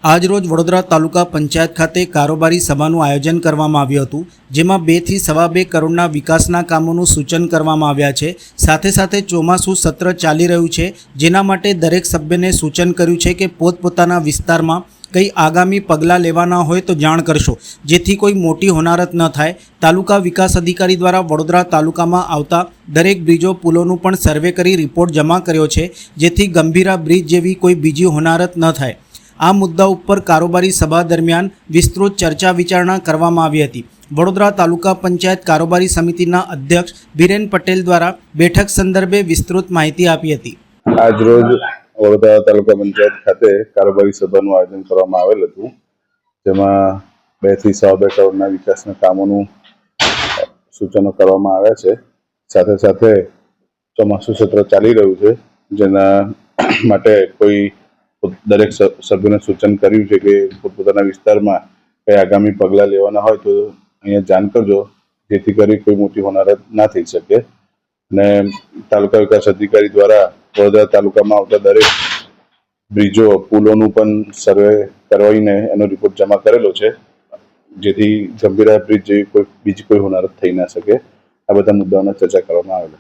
આજરોજ વડોદરા તાલુકા પંચાયત ખાતે કારોબારી સભાનું આયોજન કરવામાં આવ્યું હતું, જેમાં 2 થી સવા 2 કરોડના વિકાસના કામોનું સૂચન કરવામાં આવ્યા છે। સાથે સાથે ચોમાસું સત્ર ચાલી રહ્યું છે, જેના માટે દરેક સભ્યને સૂચન કર્યું છે કે પોતપોતાના વિસ્તારમાં કંઈ આગામી પગલાં લેવાના હોય તો જાણ કરશો, જેથી કોઈ મોટી હોનારત ન થાય। તાલુકા વિકાસ અધિકારી દ્વારા વડોદરા તાલુકામાં આવતા દરેક બ્રિજો પુલોનું પણ સર્વે કરી રિપોર્ટ જમા કર્યો છે, જેથી ગંભીરા બ્રિજ જેવી કોઈ બીજી હોનારત ન થાય। આ મુદ્દા ઉપર કારોબારી સભા દરમિયાન વિસ્તૃત ચર્ચા વિચારણા કરવામાં આવી હતી। વડોદરા તાલુકા પંચાયત કારોબારી સમિતિના અધ્યક્ષ બિરેન પટેલ દ્વારા બેઠક સંદર્ભે વિસ્તૃત માહિતી આપી હતી। આજરોજ વડોદરા તાલુકા પંચાયત ખાતે કારોબારી સભાનું આયોજન કરવામાં આવેલ હતું, જેમાં 2 થી સવા 2 કરોડના વિકાસના કામોનું સૂચનો કરવામાં આવ્યા છે। સાથે સાથે ચોમાસું સત્ર ચાલી રહ્યું છે, જેના માટે દરેક સભ્યોને સૂચન કર્યું છે કે પોતપોતાના વિસ્તારમાં કંઈ આગામી પગલાં લેવાના હોય તો અહીંયા જાણ કરજો, જેથી કરી કોઈ મોટી હોનારત ના થઈ શકે। અને તાલુકા વિકાસ અધિકારી દ્વારા વડોદરા તાલુકામાં આવતા દરેક બ્રિજો પુલોનું પણ સર્વે કરવાઈને એનો રિપોર્ટ જમા કરેલો છે, જેથી ગંભીરા બ્રિજ જેવી બીજી કોઈ હોનારત થઈ ના શકે। આ બધા મુદ્દાઓની ચર્ચા કરવામાં આવેલી।